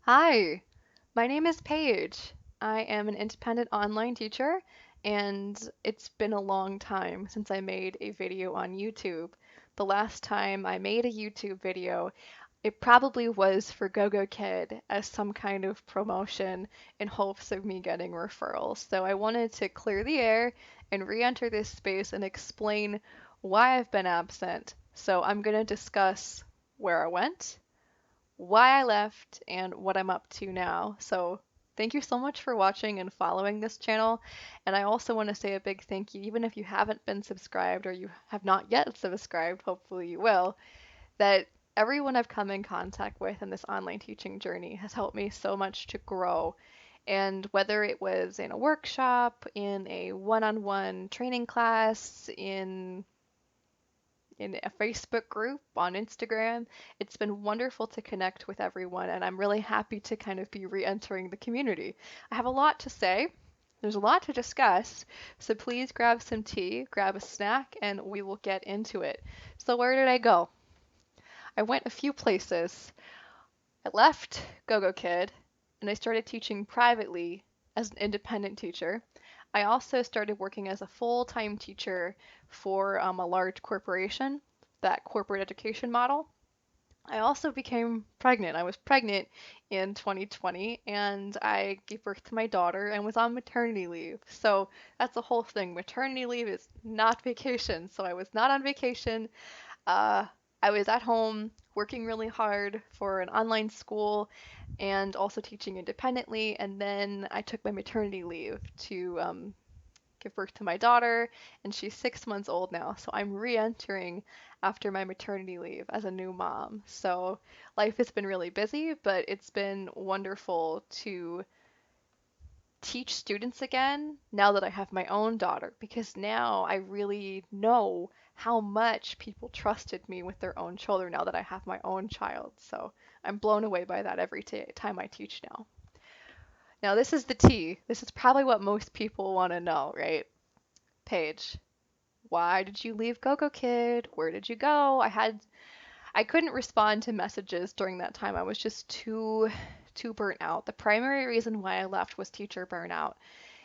Hi, my name is Paige. I am an independent online teacher, and it's been a long time since I made a video on YouTube. The last time I made a YouTube video, it probably was for GoGoKid as some kind of promotion in hopes of me getting referrals. So I wanted to clear the air and re-enter this space and explain why I've been absent. So I'm going to discuss where I went, why I left, and what I'm up to now. So, thank you so much for watching and following this channel. And I also want to say a big thank you, even if you haven't been subscribed or you have not yet subscribed, hopefully you will, that everyone I've come in contact with in this online teaching journey has helped me so much to grow. And whether it was in a workshop, in a one-on-one training class, in a Facebook group on Instagram. It's been wonderful to connect with everyone, and I'm really happy to kind of be re entering the community. I have a lot to say. There's a lot to discuss, so please grab some tea, grab a snack, and we will get into it. So, where did I go? I went a few places. I left GoGoKid and I started teaching privately as an independent teacher. I also started working as a full-time teacher for a large corporation, that corporate education model. I also became pregnant. I was pregnant in 2020 and I gave birth to my daughter and was on maternity leave. So that's the whole thing. Maternity leave is not vacation. So I was not on vacation. uh, I was at home working really hard for an online school and also teaching independently. And then I took my maternity leave to give birth to my daughter, and she's 6 months old now. So I'm re entering after my maternity leave as a new mom. So life has been really busy, but it's been wonderful to teach students again now that I have my own daughter because now I really know how much people trusted me with their own children now that I have my own child. So I'm blown away by that every time I teach now. Now, this is the tea. This is probably what most people want to know, right? Paige, why did you leave GoGoKid? Where did you go? I couldn't respond to messages during that time. I was just too burnt out. The primary reason why I left was teacher burnout.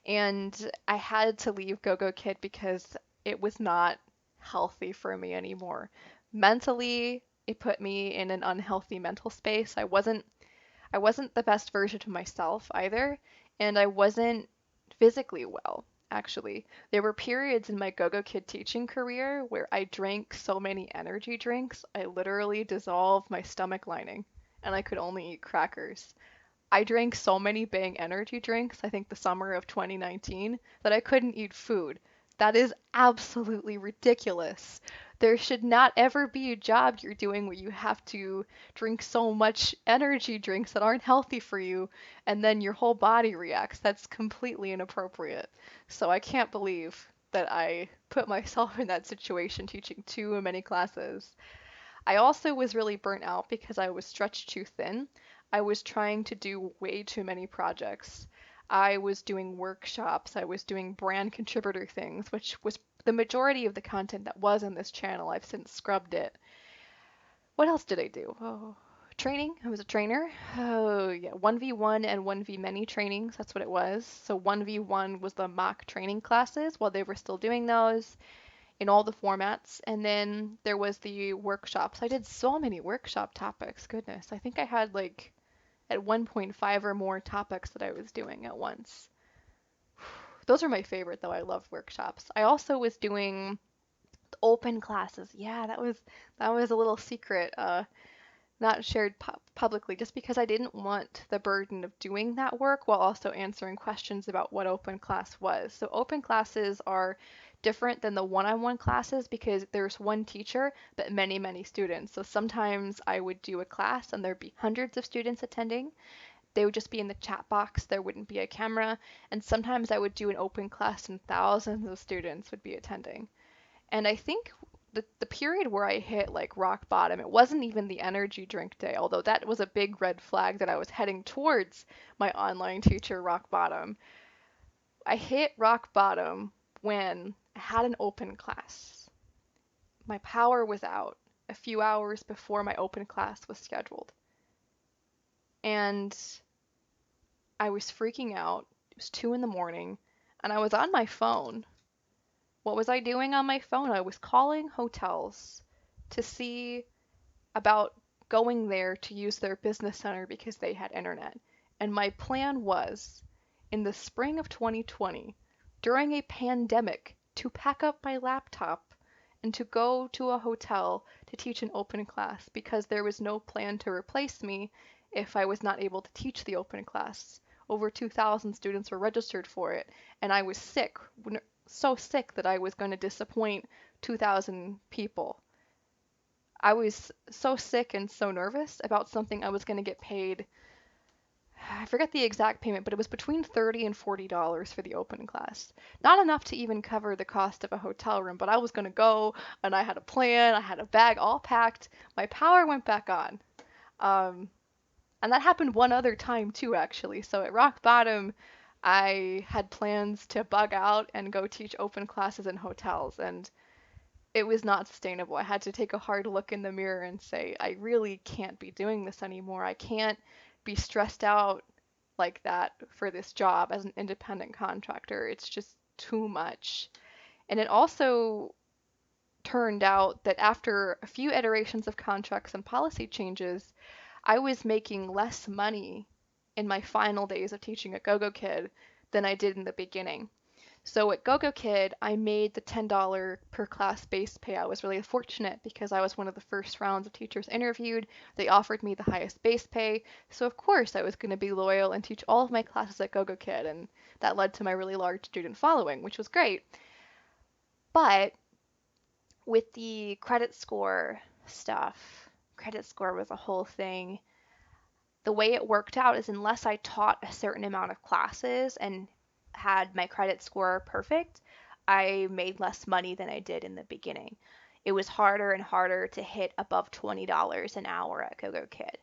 And I had to leave GoGoKid because it was not healthy for me anymore. Mentally, it put me in an unhealthy mental space. I wasn't the best version of myself either, and I wasn't physically well, actually. There were periods in my GoGoKid teaching career where I drank so many energy drinks, I literally dissolved my stomach lining, and I could only eat crackers. I drank so many Bang energy drinks, I think the summer of 2019, that I couldn't eat food. That is absolutely ridiculous. There should not ever be a job you're doing where you have to drink so much energy drinks that aren't healthy for you and then your whole body reacts. That's completely inappropriate. So I can't believe that I put myself in that situation teaching too many classes. I also was really burnt out because I was stretched too thin. I was trying to do way too many projects. I was doing workshops, I was doing brand contributor things, which was the majority of the content that was on this channel. I've since scrubbed it. What else did I do? Oh, training. I was a trainer. Oh, yeah. 1v1 and 1v many trainings. That's what it was. So 1v1 was the mock training classes while they were still doing those in all the formats. And then there was the workshops. I did so many workshop topics. Goodness. I think I had like at 1.5 or more topics that I was doing at once. Those are my favorite though. I love workshops. I also was doing open classes. Yeah, that was a little secret. Not shared publicly just because I didn't want the burden of doing that work while also answering questions about what open class was. So open classes are different than the one-on-one classes because there's one teacher but many, many students. So sometimes I would do a class and there'd be hundreds of students attending. They would just be in the chat box. There wouldn't be a camera. And sometimes I would do an open class and thousands of students would be attending. And I think the period where I hit like rock bottom, it wasn't even the energy drink day, although that was a big red flag that I was heading towards my online teacher rock bottom. I hit rock bottom when I had an open class. My power was out a few hours before my open class was scheduled. and I was freaking out. It was 2 in the morning, and I was on my phone. What was I doing on my phone? I was calling hotels to see about going there to use their business center because they had internet. And my plan was, in the spring of 2020, during a pandemic, to pack up my laptop and to go to a hotel to teach an open class because there was no plan to replace me if I was not able to teach the open class. Over 2,000 students were registered for it, and I was sick, so sick that I was going to disappoint 2,000 people. I was so sick and so nervous about something I was going to get paid. I forget the exact payment, but it was between $30 and $40 for the open class. Not enough to even cover the cost of a hotel room, but I was going to go, and I had a plan, I had a bag all packed. My power went back on. Um, and that happened one other time too, actually. So at rock bottom, I had plans to bug out and go teach open classes in hotels, and it was not sustainable. I had to take a hard look in the mirror and say, I really can't be doing this anymore. I can't be stressed out like that for this job as an independent contractor. It's just too much. And it also turned out that after a few iterations of contracts and policy changes, I was making less money in my final days of teaching at GOGOKID than I did in the beginning. So at GOGOKID, I made the $10 per class base pay. I was really fortunate because I was one of the first rounds of teachers interviewed. They offered me the highest base pay. So of course I was going to be loyal and teach all of my classes at GOGOKID, and that led to my really large student following, which was great. But with the credit score stuff, credit score was a whole thing. The way it worked out is unless I taught a certain amount of classes and had my credit score perfect, I made less money than I did in the beginning. It was harder and harder to hit above $20 an hour at GoGoKid.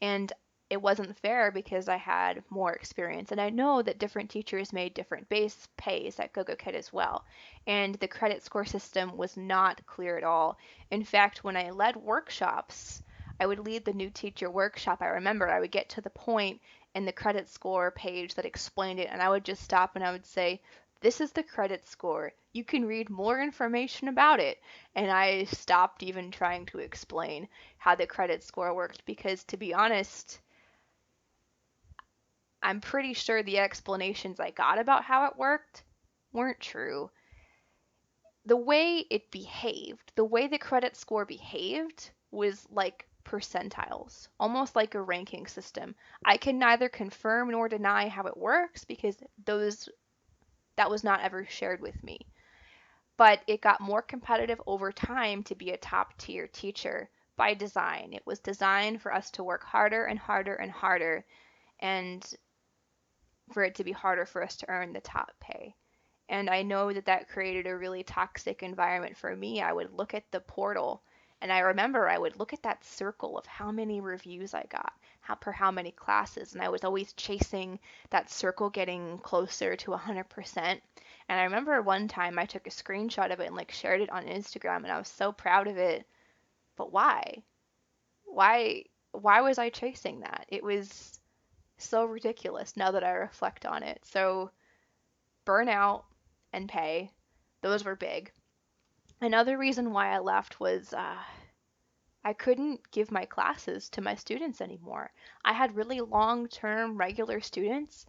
And it wasn't fair because I had more experience. And I know that different teachers made different base pays at GoGoKid as well. And the credit score system was not clear at all. In fact, when I led workshops, I would lead the new teacher workshop. I remember I would get to the point in the credit score page that explained it, and I would just stop and I would say, this is the credit score. You can read more information about it. And I stopped even trying to explain how the credit score worked because, to be honest, I'm pretty sure the explanations I got about how it worked weren't true. The way it behaved, the way the credit score behaved was like percentiles, almost like a ranking system. I can neither confirm nor deny how it works because that was not ever shared with me. But it got more competitive over time to be a top tier teacher by design. It was designed for us to work harder and harder and harder, and for it to be harder for us to earn the top pay. And I know that that created a really toxic environment for me. I would look at the portal, and I remember I would look at that circle of how many reviews I got, per how many classes, and I was always chasing that circle getting closer to 100%. And I remember one time I took a screenshot of it and like shared it on Instagram, and I was so proud of it. But why? Why was I chasing that? It was so ridiculous now that I reflect on it. So burnout and pay, those were big. Another reason why I left was I couldn't give my classes to my students anymore. I had really long-term regular students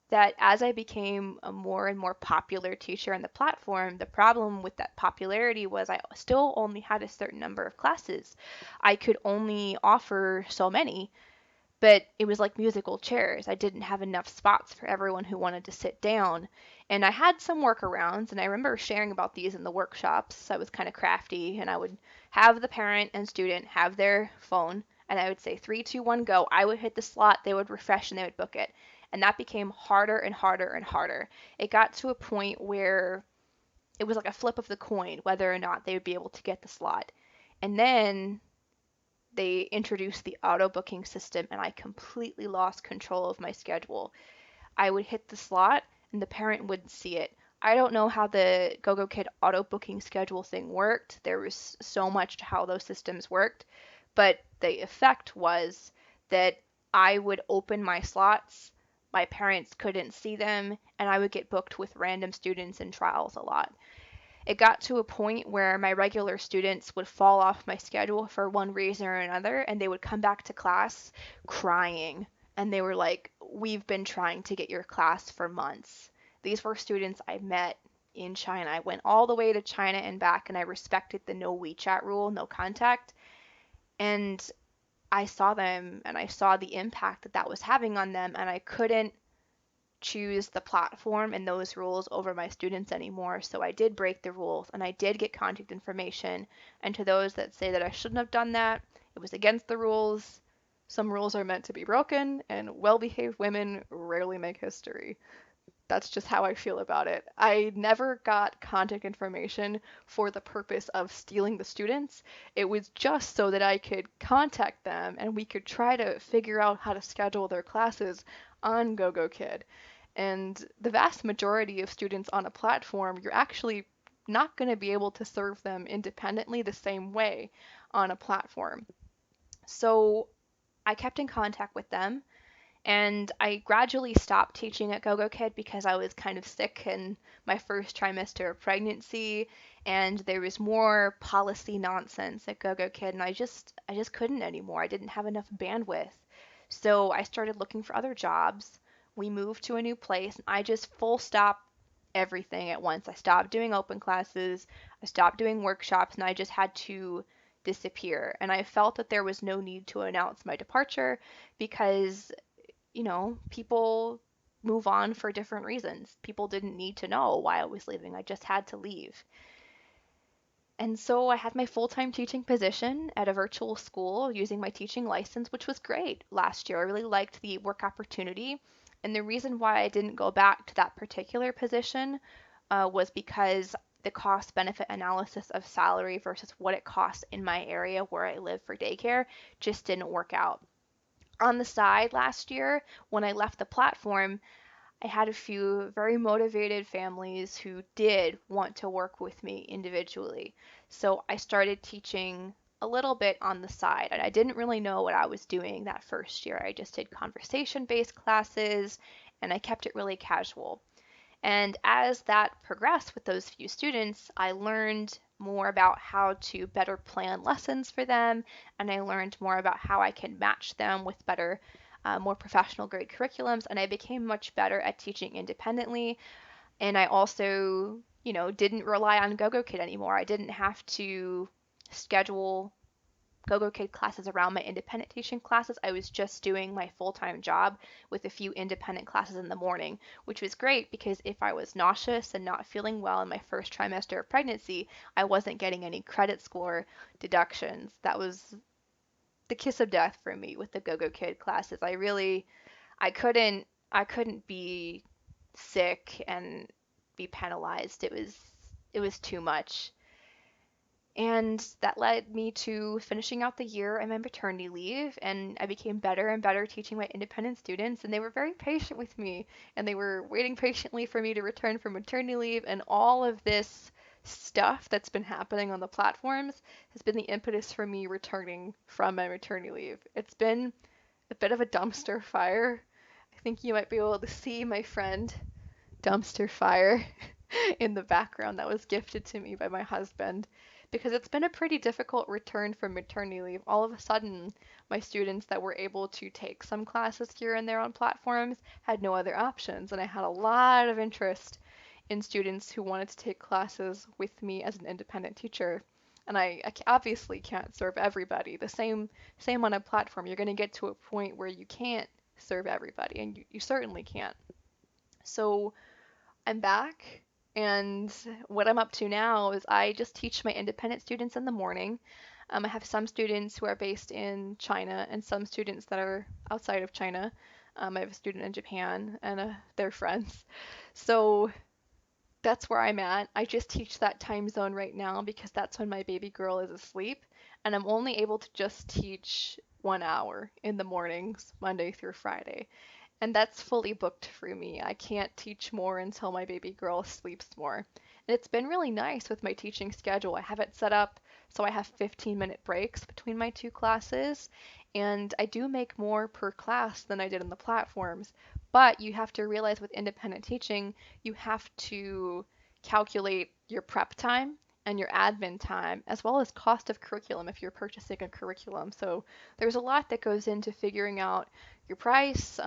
that as I became a more and more popular teacher on the platform, the problem with that popularity was I still only had a certain number of classes. I could only offer so many, but it was like musical chairs. I didn't have enough spots for everyone who wanted to sit down. And I had some workarounds, and I remember sharing about these in the workshops. I was kind of crafty, and I would have the parent and student have their phone, and I would say 3, 2, 1, go. I would hit the slot, they would refresh, and they would book it. And that became harder and harder and harder. It got to a point where it was like a flip of the coin whether or not they would be able to get the slot. And then they introduced the auto booking system, and I completely lost control of my schedule. I would hit the slot and the parent wouldn't see it. I don't know how the GoGoKid auto booking schedule thing worked. There was so much to how those systems worked, but the effect was that I would open my slots, my parents couldn't see them, and I would get booked with random students in trials a lot. It got to a point where my regular students would fall off my schedule for one reason or another, and they would come back to class crying. And they were like, "We've been trying to get your class for months." These were students I met in China. I went all the way to China and back, and I respected the no WeChat rule, no contact. And I saw them and I saw the impact that that was having on them, and I couldn't choose the platform and those rules over my students anymore. So I did break the rules and I did get contact information. And to those that say that I shouldn't have done that, it was against the rules. Some rules are meant to be broken, and well behaved women rarely make history. That's just how I feel about it. I never got contact information for the purpose of stealing the students. It was just so that I could contact them and we could try to figure out how to schedule their classes on GoGoKid. And the vast majority of students on a platform, you're actually not going to be able to serve them independently the same way on a platform. So I kept in contact with them, and I gradually stopped teaching at GoGoKid because I was kind of sick in my first trimester of pregnancy, and there was more policy nonsense at GoGoKid, and I just couldn't anymore. I didn't have enough bandwidth. So I started looking for other jobs. We moved to a new place, and I just full stop everything at once. I stopped doing open classes, I stopped doing workshops, and I just had to disappear. And I felt that there was no need to announce my departure because people move on for different reasons. People didn't need to know why I was leaving. I just had to leave. And so I had my full-time teaching position at a virtual school using my teaching license, which was great last year. I really liked the work opportunity. And the reason why I didn't go back to that particular position was because the cost benefit analysis of salary versus what it costs in my area where I live for daycare just didn't work out. On the side last year, when I left the platform, I had a few very motivated families who did want to work with me individually. So I started teaching a little bit on the side. And I didn't really know what I was doing that first year. I just did conversation based classes and I kept it really casual. And as that progressed with those few students, I learned more about how to better plan lessons for them, and I learned more about how I can match them with better, more professional grade curriculums, and I became much better at teaching independently. And I also, didn't rely on GoGoKid anymore. I didn't have to schedule GoGoKid classes around my independent teaching classes. I was just doing my full-time job with a few independent classes in the morning, which was great because if I was nauseous and not feeling well in my first trimester of pregnancy, I wasn't getting any credit score deductions. That was the kiss of death for me with the GoGoKid classes. I couldn't be sick and be penalized. It was too much. And that led me to finishing out the year and my maternity leave, and I became better and better teaching my independent students, and they were very patient with me, and they were waiting patiently for me to return from maternity leave, and all of this stuff that's been happening on the platforms has been the impetus for me returning from my maternity leave. It's been a bit of a dumpster fire. I think you might be able to see my friend dumpster fire in the background that was gifted to me by my husband because it's been a pretty difficult return from maternity leave. All of a sudden, my students that were able to take some classes here and there on platforms had no other options, and I had a lot of interest in students who wanted to take classes with me as an independent teacher. And I obviously can't serve everybody. The same on a platform. You're going to get to a point where you can't serve everybody, and you certainly can't. So I'm back, and what I'm up to now is I just teach my independent students in the morning. I have some students who are based in China and some students that are outside of China. I have a student in Japan and their friends. So that's where I'm at. I just teach that time zone right now because that's when my baby girl is asleep, and I'm only able to just teach 1 hour in the mornings, Monday through Friday. And that's fully booked for me. I can't teach more until my baby girl sleeps more. And it's been really nice with my teaching schedule. I have it set up So I have 15-minute breaks between my two classes, and I do make more per class than I did in the platforms. But you have to realize with independent teaching, you have to calculate your prep time and your admin time, as well as cost of curriculum if you're purchasing a curriculum. So there's a lot that goes into figuring out your price,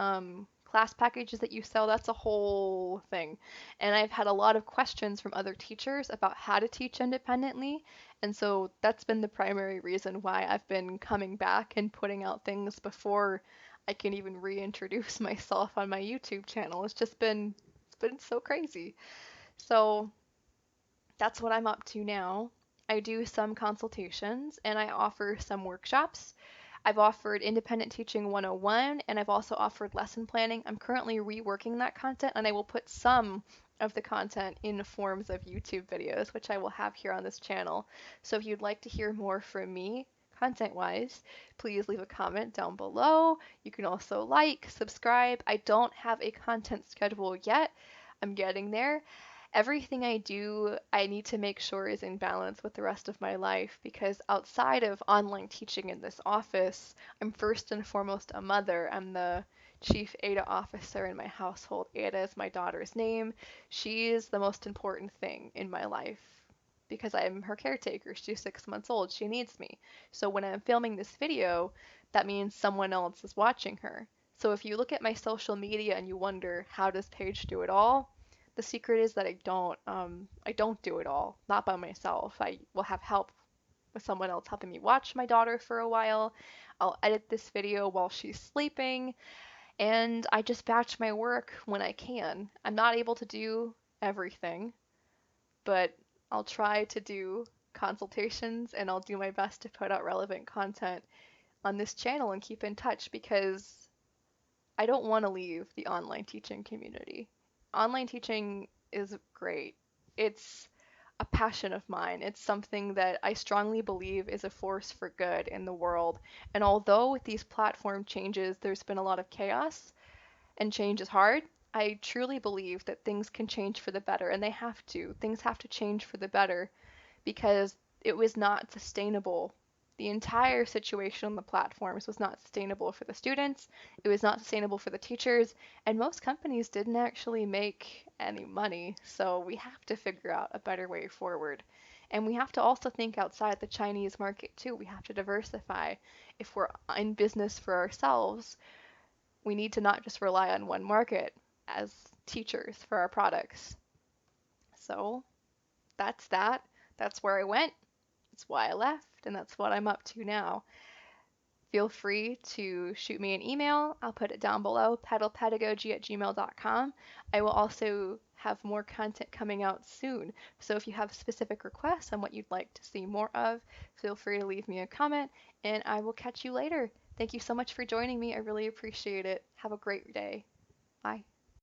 class packages that you sell. That's a whole thing. And I've had a lot of questions from other teachers about how to teach independently. And so that's been the primary reason why I've been coming back and putting out things before I can even reintroduce myself on my YouTube channel. It's been so crazy. So that's what I'm up to now. I do some consultations and I offer some workshops. I've offered Independent Teaching 101 and I've also offered lesson planning. I'm currently reworking that content and I will put some of the content in forms of YouTube videos, which I will have here on this channel. So if you'd like to hear more from me, content wise, please leave a comment down below. You can also like, subscribe. I don't have a content schedule yet. I'm getting there. Everything I do, I need to make sure is in balance with the rest of my life because outside of online teaching in this office, I'm first and foremost a mother. I'm the chief Ada officer in my household. Ada is my daughter's name. She is the most important thing in my life because I'm her caretaker. She's 6 months old. She needs me. So when I'm filming this video, that means someone else is watching her. So if you look at my social media and you wonder, how does Paige do it all? The secret is that I don't do it all, not by myself. I will have help with someone else helping me watch my daughter for a while. I'll edit this video while she's sleeping, and I just batch my work when I can. I'm not able to do everything, but I'll try to do consultations and I'll do my best to put out relevant content on this channel and keep in touch because I don't want to leave the online teaching community. Online teaching is great. It's a passion of mine. It's something that I strongly believe is a force for good in the world. And although with these platform changes, there's been a lot of chaos and change is hard, I truly believe that things can change for the better, and they have to. Things have to change for the better because it was not sustainable. The entire situation on the platforms was not sustainable for the students, it was not sustainable for the teachers, and most companies didn't actually make any money. So we have to figure out a better way forward. And we have to also think outside the Chinese market too. We have to diversify. If we're in business for ourselves, we need to not just rely on one market as teachers for our products. So that's that. That's where I went. That's why I left, and that's what I'm up to now. Feel free to shoot me an email. I'll put it down below, pedalpedagogy@gmail.com. I will also have more content coming out soon. So if you have specific requests on what you'd like to see more of, feel free to leave me a comment, and I will catch you later. Thank you so much for joining me. I really appreciate it. Have a great day. Bye.